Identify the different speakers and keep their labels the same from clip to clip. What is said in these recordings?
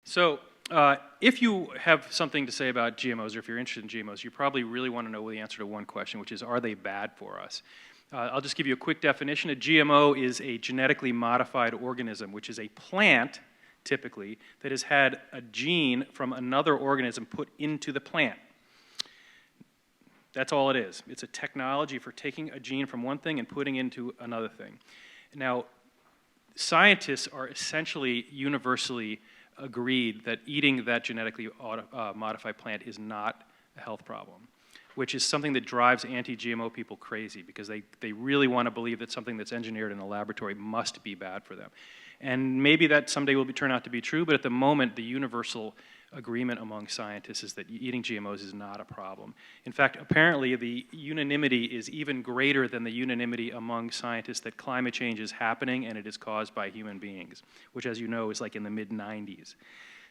Speaker 1: So if you have something to say about GMOs, or if you're interested in GMOs, you probably really want to know the answer to one question, which is, are they bad for us? I'll just give you a quick definition. A GMO is a genetically modified organism, which is a plant, typically, that has had a gene from another organism put into the plant. That's all it is. It's a technology for taking a gene from one thing and putting into another thing. Now, scientists are essentially universally agreed that eating that genetically modified plant is not a health problem, which is something that drives anti-GMO people crazy, because they really want to believe that something that's engineered in a laboratory must be bad for them. And maybe that someday will turn out to be true, but at the moment, the universal agreement among scientists is that eating GMOs is not a problem. In fact, apparently the unanimity is even greater than the unanimity among scientists that climate change is happening and it is caused by human beings, which, as you know, is like in the mid-90s.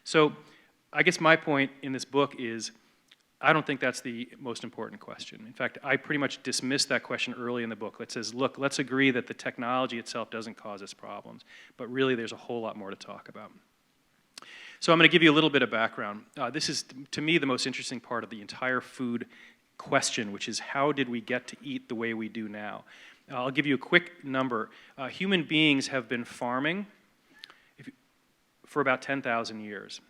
Speaker 1: So I guess my point in this book is, I don't think that's the most important question. In fact, I pretty much dismissed that question early in the book. It says, look, let's agree that the technology itself doesn't cause us problems, but really there's a whole lot more to talk about. So I'm going to give you a little bit of background. This is, to me, the most interesting part of the entire food question, which is, how did we get to eat the way we do now? I'll give you a quick number. Human beings have been farming for about 10,000 years.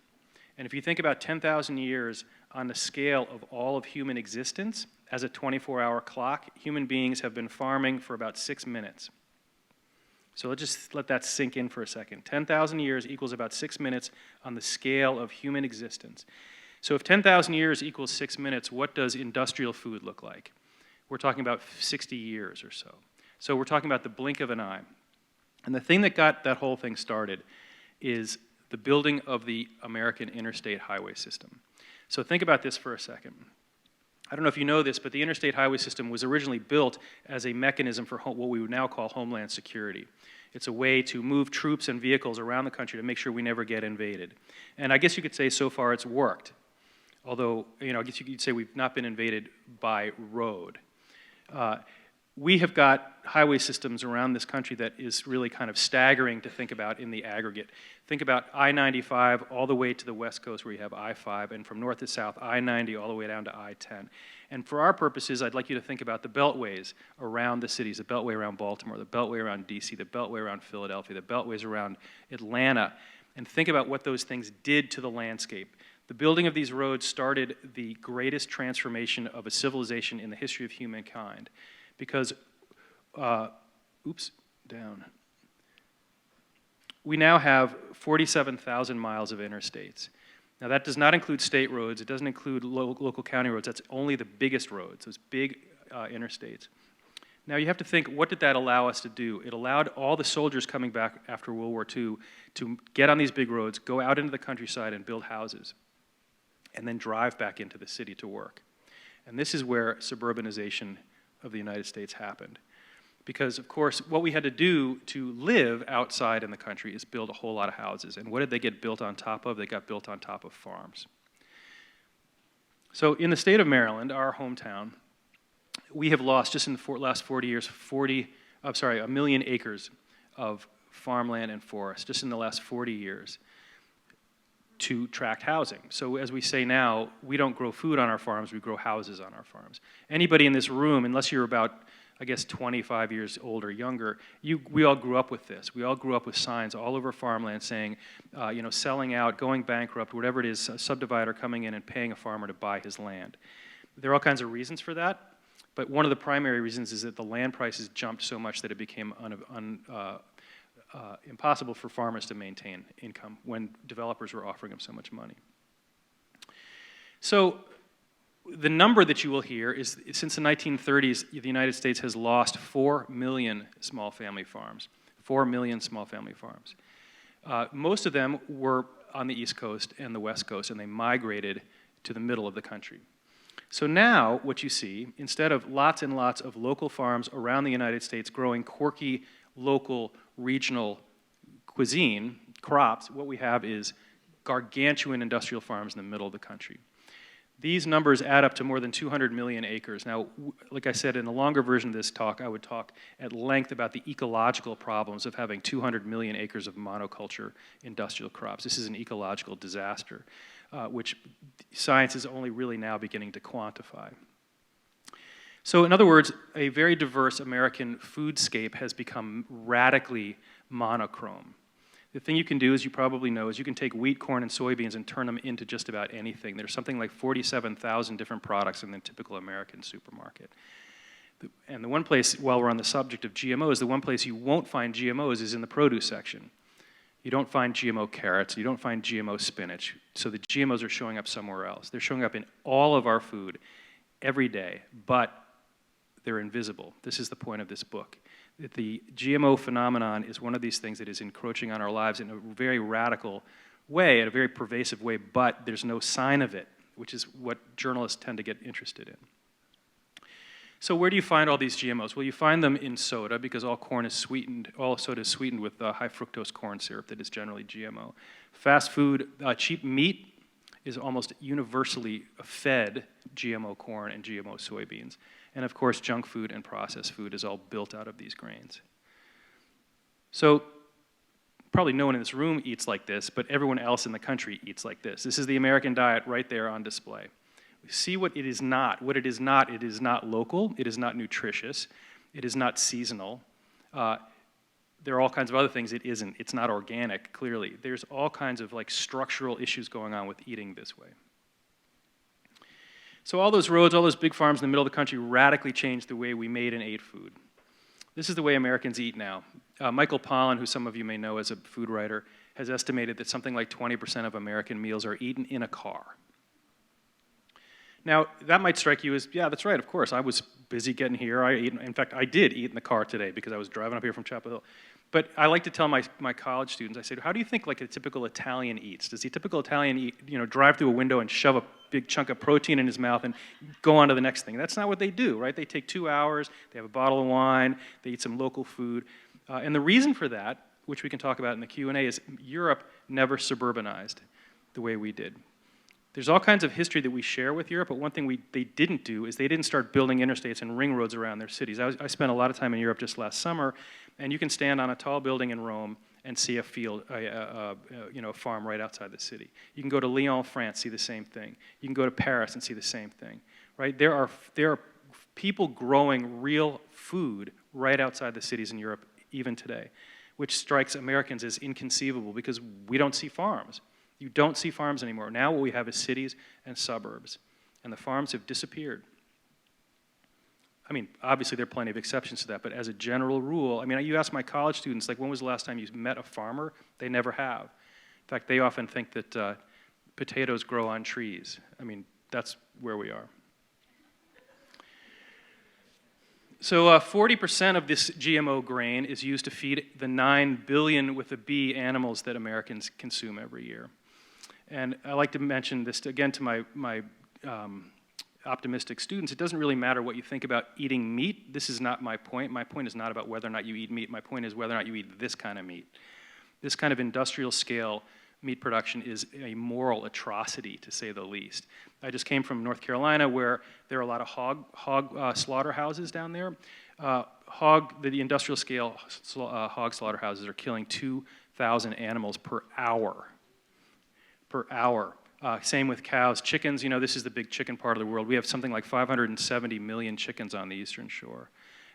Speaker 1: And if you think about 10,000 years on the scale of all of human existence, as a 24-hour clock, human beings have been farming for about 6 minutes. So let's just let that sink in for a second. 10,000 years equals about 6 minutes on the scale of human existence. So if 10,000 years equals 6 minutes, what does industrial food look like? We're talking about 60 years or so. So we're talking about the blink of an eye. And the thing that got that whole thing started is the building of the American interstate highway system. So think about this for a second. I don't know if you know this, but the interstate highway system was originally built as a mechanism for what we would now call homeland security. It's a way to move troops and vehicles around the country to make sure we never get invaded. And I guess you could say so far it's worked. Although, I guess you could say we've not been invaded by road. We have got highway systems around this country that is really kind of staggering to think about in the aggregate. Think about I-95 all the way to the West Coast, where you have I-5, and from north to south, I-90 all the way down to I-10. And for our purposes, I'd like you to think about the beltways around the cities, the beltway around Baltimore, the beltway around DC, the beltway around Philadelphia, the beltways around Atlanta, and think about what those things did to the landscape. The building of these roads started the greatest transformation of a civilization in the history of humankind. Because, we now have 47,000 miles of interstates. Now that does not include state roads, it doesn't include local county roads, that's only the biggest roads, those big interstates. Now you have to think, what did that allow us to do? It allowed all the soldiers coming back after World War II to get on these big roads, go out into the countryside and build houses, and then drive back into the city to work. And this is where suburbanization of the United States happened. Because, of course, what we had to do to live outside in the country is build a whole lot of houses. And what did they get built on top of? They got built on top of farms. So in the state of Maryland, our hometown, we have lost, just in the last 40 years, 1 million acres of farmland and forest, just in the last 40 years, to tract housing. So as we say now, we don't grow food on our farms, we grow houses on our farms. Anybody in this room, unless you're about, I guess, 25 years old or younger, we all grew up with this. We all grew up with signs all over farmland saying, selling out, going bankrupt, whatever it is, a subdivider coming in and paying a farmer to buy his land. There are all kinds of reasons for that, but one of the primary reasons is that the land prices jumped so much that it became impossible for farmers to maintain income when developers were offering them so much money. So the number that you will hear is, since the 1930s, the United States has lost 4 million small family farms. 4 million small family farms. Most of them were on the East Coast and the West Coast, and they migrated to the middle of the country. So now what you see, instead of lots and lots of local farms around the United States growing quirky, local, regional cuisine, crops, what we have is gargantuan industrial farms in the middle of the country. These numbers add up to more than 200 million acres. Now, like I said, in the longer version of this talk, I would talk at length about the ecological problems of having 200 million acres of monoculture industrial crops. This is an ecological disaster, which science is only really now beginning to quantify. So in other words, a very diverse American foodscape has become radically monochrome. The thing you can do, as you probably know, is you can take wheat, corn, and soybeans and turn them into just about anything. There's something like 47,000 different products in the typical American supermarket. And the one place, while we're on the subject of GMOs, the one place you won't find GMOs is in the produce section. You don't find GMO carrots, you don't find GMO spinach. So the GMOs are showing up somewhere else. They're showing up in all of our food every day, but they're invisible. This is the point of this book. The Gmo phenomenon is one of these things that is encroaching on our lives in a very radical way, in a very pervasive way, but there's no sign of it, which is what journalists tend to get interested in. So where do you find all these GMOs? Well, you find them in soda because all corn is sweetened, all soda is sweetened with high fructose corn syrup that is generally GMO. Fast food, cheap meat is almost universally fed GMO corn and GMO soybeans. And of course, junk food and processed food is all built out of these grains. So probably no one in this room eats like this, but everyone else in the country eats like this. This is the American diet right there on display. See what it is not. What it is not local, it is not nutritious, it is not seasonal. There are all kinds of other things it isn't. It's not organic, clearly. There's all kinds of like structural issues going on with eating this way. So all those roads, all those big farms in the middle of the country radically changed the way we made and ate food. This is the way Americans eat now. Michael Pollan, who some of you may know as a food writer, has estimated that something like 20% of American meals are eaten in a car. Now, that might strike you as, yeah, that's right, of course. I was busy getting here. In fact, I did eat in the car today because I was driving up here from Chapel Hill. But I like to tell my college students, I say, how do you think like a typical Italian eats? Does the typical Italian eat, drive through a window and shove a big chunk of protein in his mouth and go on to the next thing? That's not what they do, right? They take 2 hours, they have a bottle of wine, they eat some local food. And the reason for that, which we can talk about in the Q&A, is Europe never suburbanized the way we did. There's all kinds of history that we share with Europe, but one thing they didn't do is they didn't start building interstates and ring roads around their cities. I spent a lot of time in Europe just last summer, and you can stand on a tall building in Rome and see a field, a farm right outside the city. You can go to Lyon, France, see the same thing. You can go to Paris and see the same thing, right? There are people growing real food right outside the cities in Europe, even today, which strikes Americans as inconceivable because we don't see farms. You don't see farms anymore. Now what we have is cities and suburbs, and the farms have disappeared. I mean, obviously there are plenty of exceptions to that, but as a general rule, I mean, you ask my college students, like, when was the last time you met a farmer? They never have. In fact, they often think that potatoes grow on trees. I mean, that's where we are. So 40% of this GMO grain is used to feed the 9 billion with a B animals that Americans consume every year. And I like to mention this again to my optimistic students. It doesn't really matter what you think about eating meat. This is not my point. My point is not about whether or not you eat meat. My point is whether or not you eat this kind of meat. This kind of industrial scale meat production is a moral atrocity, to say the least. I just came from North Carolina, where there are a lot of hog slaughterhouses down there. The industrial scale hog slaughterhouses are killing 2,000 animals per hour. Same with cows. Chickens, this is the big chicken part of the world. We have something like 570 million chickens on the Eastern Shore.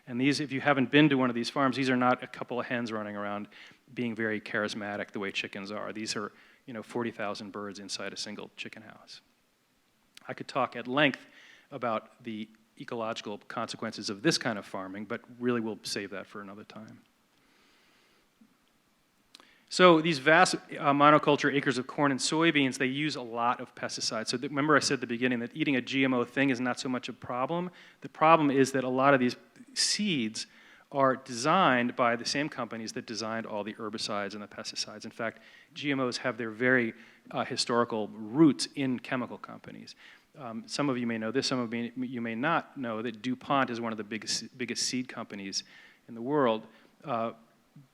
Speaker 1: And these, if you haven't been to one of these farms, these are not a couple of hens running around being very charismatic the way chickens are. These are, 40,000 birds inside a single chicken house. I could talk at length about the ecological consequences of this kind of farming, but really we'll save that for another time. So these vast monoculture acres of corn and soybeans, they use a lot of pesticides. So remember I said at the beginning that eating a GMO thing is not so much a problem. The problem is that a lot of these seeds are designed by the same companies that designed all the herbicides and the pesticides. In fact, GMOs have their very historical roots in chemical companies. Some of you may know this, some of you may not know that DuPont is one of the biggest seed companies in the world.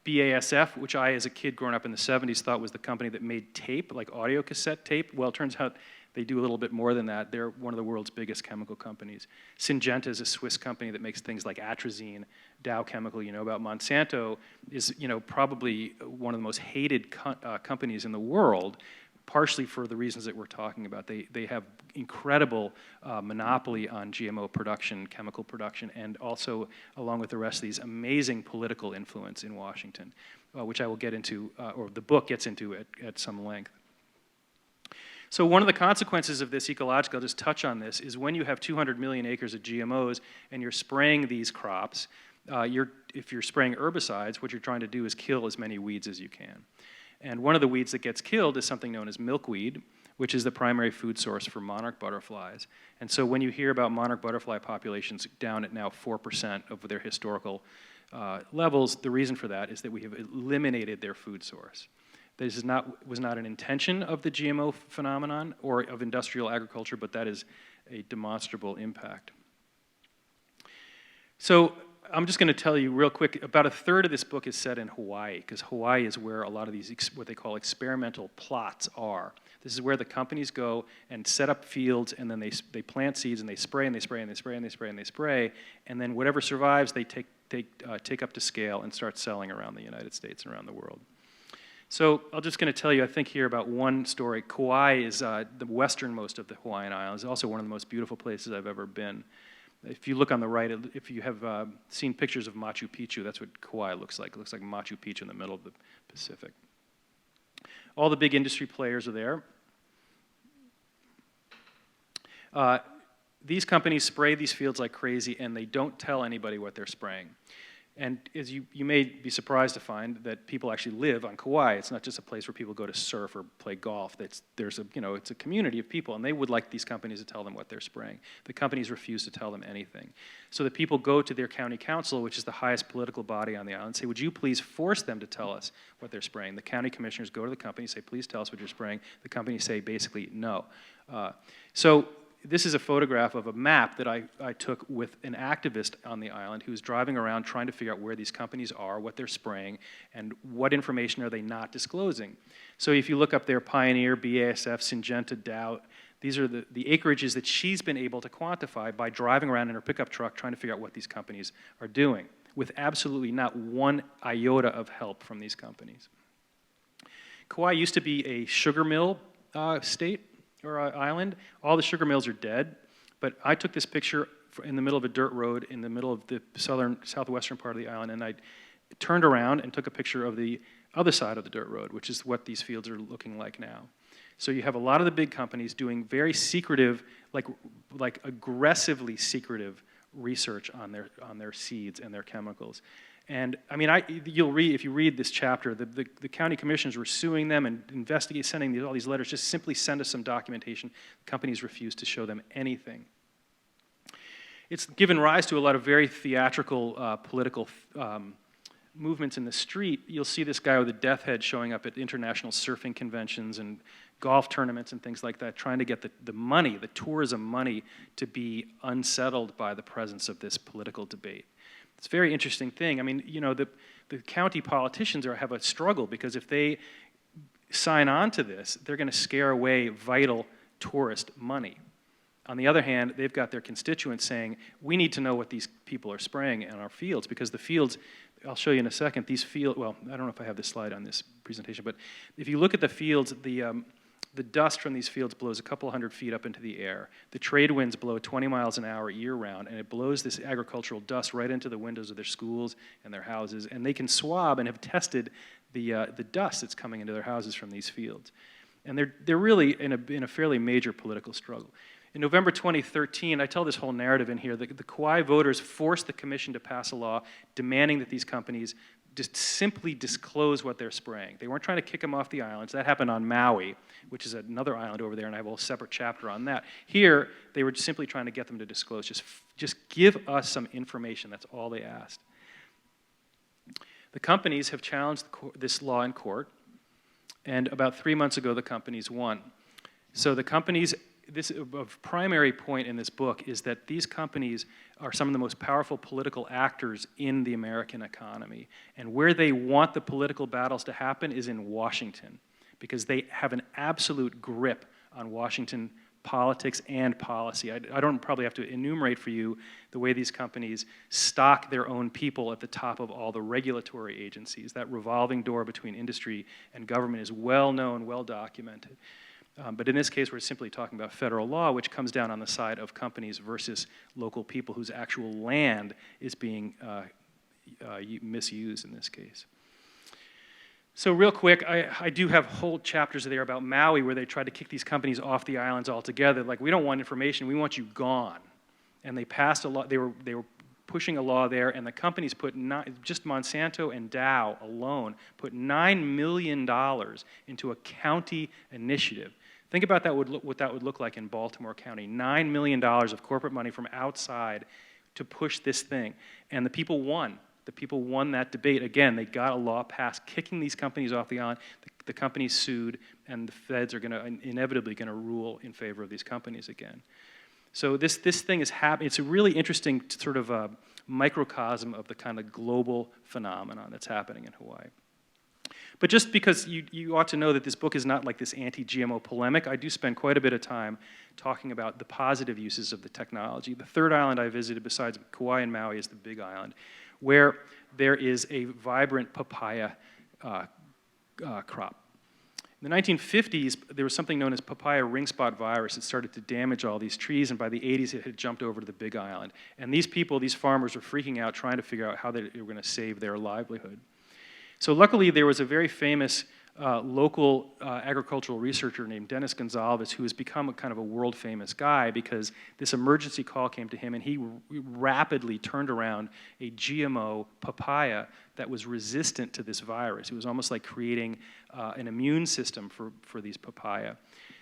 Speaker 1: BASF, which I, as a kid growing up in the 70s, thought was the company that made tape, like audio cassette tape. Well, it turns out they do a little bit more than that. They're one of the world's biggest chemical companies. Syngenta is a Swiss company that makes things like atrazine. Dow Chemical, you know about. Monsanto is, probably one of the most hated companies in the world, partially for the reasons that we're talking about. They have incredible monopoly on GMO production, chemical production, and also, along with the rest of these, amazing political influence in Washington, which I will get into, or the book gets into at some length. So one of the consequences of this ecological, I'll just touch on this, is when you have 200 million acres of GMOs and you're spraying these crops, if you're spraying herbicides, what you're trying to do is kill as many weeds as you can. And one of the weeds that gets killed is something known as milkweed, which is the primary food source for monarch butterflies. And so when you hear about monarch butterfly populations down at now 4% of their historical levels, the reason for that is that we have eliminated their food source. This was not an intention of the GMO phenomenon or of industrial agriculture, but that is a demonstrable impact. So I'm just going to tell you real quick, about a third of this book is set in Hawaii, because Hawaii is where a lot of these, what they call experimental plots are. This is where the companies go and set up fields, and then they plant seeds, and they spray, and they spray, and they spray, and they spray, and they spray, and then whatever survives, they take up to scale and start selling around the United States and around the world. So I'm just going to tell you, I think, here about one story. Kauai is the westernmost of the Hawaiian Islands. It's also one of the most beautiful places I've ever been. If you look on the right, if you have seen pictures of Machu Picchu, that's what Kauai looks like. It looks like Machu Picchu in the middle of the Pacific. All the big industry players are there. These companies spray these fields like crazy, and they don't tell anybody what they're spraying. And as you may be surprised to find that people actually live on Kauai. It's not just a place where people go to surf or play golf. It's a community of people, and they would like these companies to tell them what they're spraying. The companies refuse to tell them anything. So the people go to their county council, which is the highest political body on the island, and say, would you please force them to tell us what they're spraying? The county commissioners go to the company, say, please tell us what you're spraying. The companies say basically no. So this is a photograph of a map that I took with an activist on the island who's driving around trying to figure out where these companies are, what they're spraying, and what information are they not disclosing. So if you look up there, Pioneer, BASF, Syngenta, Dow, these are the acreages that she's been able to quantify by driving around in her pickup truck trying to figure out what these companies are doing, with absolutely not one iota of help from these companies. Kauai used to be a sugar mill state, or island. All the sugar mills are dead, but I took this picture in the middle of a dirt road in the middle of the southwestern part of the island, and I turned around and took a picture of the other side of the dirt road, which is what these fields are looking like now. So you have a lot of the big companies doing very secretive, like aggressively secretive research on their seeds and their chemicals. And I mean, if you read this chapter, the county commissioners were suing them and sending all these letters, just simply send us some documentation. Companies refuse to show them anything. It's given rise to a lot of very theatrical political movements in the street. You'll see this guy with a death head showing up at international surfing conventions and golf tournaments and things like that, trying to get the money, the tourism money, to be unsettled by the presence of this political debate. It's a very interesting thing. I mean, the county politicians have a struggle because if they sign on to this, they're going to scare away vital tourist money. On the other hand, they've got their constituents saying, we need to know what these people are spraying in our fields, because the fields, I'll show you in a second, these fields, well, I don't know if I have this slide on this presentation, but if you look at the fields, the dust from these fields blows a couple hundred feet up into the air. The trade winds blow 20 miles an hour year-round, and it blows this agricultural dust right into the windows of their schools and their houses, and they can swab and have tested the dust that's coming into their houses from these fields. And they're really in a fairly major political struggle. In November 2013, I tell this whole narrative in here, the Kauai voters forced the commission to pass a law demanding that these companies just simply disclose what they're spraying. They weren't trying to kick them off the islands. That happened on Maui, which is another island over there, and I have a whole separate chapter on that. Here, they were simply trying to get them to disclose. Just give us some information. That's all they asked. The companies have challenged this law in court, and about 3 months ago, the companies won. So the companies a primary point in this book is that these companies are some of the most powerful political actors in the American economy. And where they want the political battles to happen is in Washington, because they have an absolute grip on Washington politics and policy. I don't probably have to enumerate for you the way these companies stock their own people at the top of all the regulatory agencies. That revolving door between industry and government is well known, well documented. But in this case, we're simply talking about federal law, which comes down on the side of companies versus local people whose actual land is being misused in this case. So real quick, I do have whole chapters there about Maui where they tried to kick these companies off the islands altogether. Like, we don't want information, we want you gone. And they passed a law, they were pushing a law there, and the companies put, just Monsanto and Dow alone, put $9 million into a county initiative. Think about that, what that would look like in Baltimore County. $9 million of corporate money from outside to push this thing. And the people won. The people won that debate. Again, they got a law passed kicking these companies off the island. The companies sued, and the feds are inevitably going to rule in favor of these companies again. So this thing is happening. It's a really interesting sort of a microcosm of the kind of global phenomenon that's happening in Hawaii. But just because you ought to know that this book is not like this anti-GMO polemic, I do spend quite a bit of time talking about the positive uses of the technology. The third island I visited besides Kauai and Maui is the Big Island, where there is a vibrant papaya crop. In the 1950s, there was something known as papaya ring spot virus. It started to damage all these trees, and by the 80s, it had jumped over to the Big Island. And these people, these farmers, were freaking out, trying to figure out how they were going to save their livelihood. So luckily, there was a very famous local agricultural researcher named Dennis Gonsalves, who has become a kind of a world-famous guy because this emergency call came to him, and he rapidly turned around a GMO papaya that was resistant to this virus. It was almost like creating an immune system for these papaya.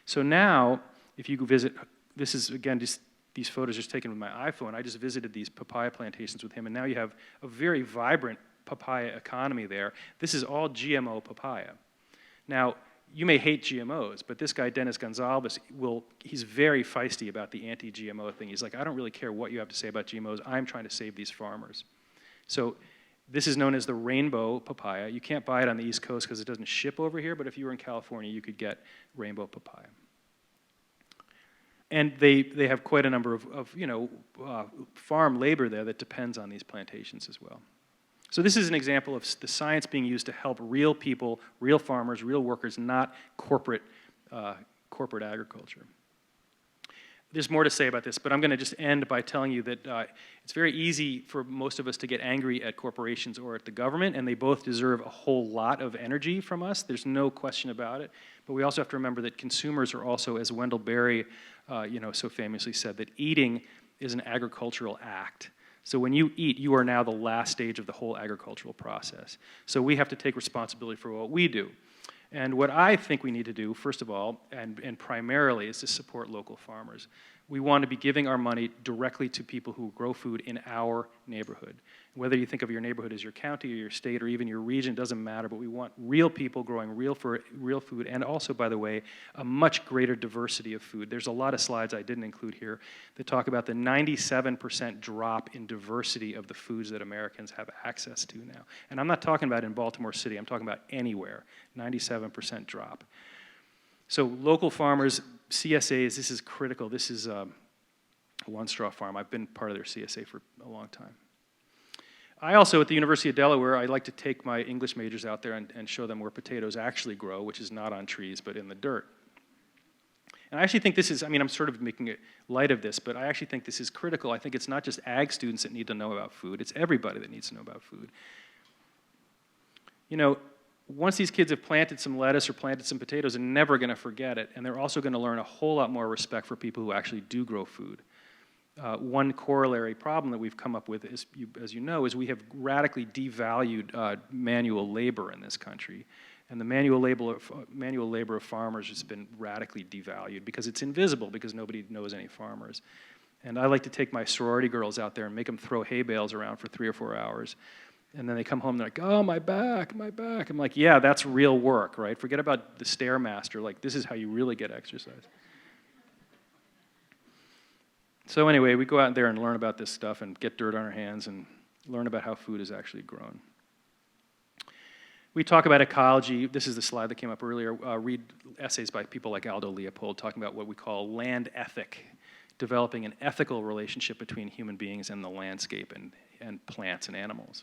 Speaker 1: So now, if you go visit, this is, again, just these photos just taken with my iPhone. I just visited these papaya plantations with him, and now you have a very vibrant papaya economy there. This is all GMO papaya. Now, you may hate GMOs, but this guy, Dennis Gonsalves, he's very feisty about the anti-GMO thing. He's like, I don't really care what you have to say about GMOs. I'm trying to save these farmers. So this is known as the Rainbow Papaya. You can't buy it on the East Coast because it doesn't ship over here, but if you were in California, you could get Rainbow Papaya. And they have quite a number of farm labor there that depends on these plantations as well. So this is an example of the science being used to help real people, real farmers, real workers, not corporate agriculture. There's more to say about this, but I'm going to just end by telling you that it's very easy for most of us to get angry at corporations or at the government, and they both deserve a whole lot of energy from us. There's no question about it. But we also have to remember that consumers are also, as Wendell Berry so famously said, that eating is an agricultural act. So when you eat, you are now the last stage of the whole agricultural process. So we have to take responsibility for what we do. And what I think we need to do, first of all, and primarily, is to support local farmers. We want to be giving our money directly to people who grow food in our neighborhood. Whether you think of your neighborhood as your county or your state or even your region, doesn't matter, but we want real people growing real food, and also, by the way, a much greater diversity of food. There's a lot of slides I didn't include here that talk about the 97% drop in diversity of the foods that Americans have access to now. And I'm not talking about in Baltimore City, I'm talking about anywhere, 97% drop. So local farmers, CSAs, this is critical. This is One Straw Farm. I've been part of their CSA for a long time. I also, at the University of Delaware, I like to take my English majors out there and show them where potatoes actually grow, which is not on trees, but in the dirt. And I actually think this is, I'm sort of making light of this, but I actually think this is critical. I think it's not just ag students that need to know about food, it's everybody that needs to know about food. Once these kids have planted some lettuce or planted some potatoes, they're never going to forget it, and they're also going to learn a whole lot more respect for people who actually do grow food. One corollary problem that we've come up with, as you know, is we have radically devalued manual labor in this country. And the manual labor of farmers has been radically devalued because it's invisible, because nobody knows any farmers. And I like to take my sorority girls out there and make them throw hay bales around for 3 or 4 hours. And then they come home and they're like, oh, my back, my back. I'm like, yeah, that's real work, right? Forget about the Stairmaster. Like, this is how you really get exercise. So anyway, we go out there and learn about this stuff and get dirt on our hands and learn about how food is actually grown. We talk about ecology. This is the slide that came up earlier. Read essays by people like Aldo Leopold talking about what we call land ethic, developing an ethical relationship between human beings and the landscape and plants and animals.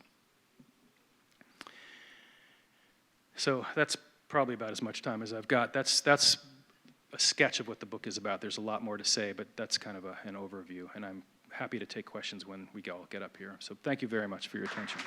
Speaker 1: So that's probably about as much time as I've got. That's a sketch of what the book is about. There's a lot more to say, but that's kind of an overview, and I'm happy to take questions when we all get up here. So thank you very much for your attention.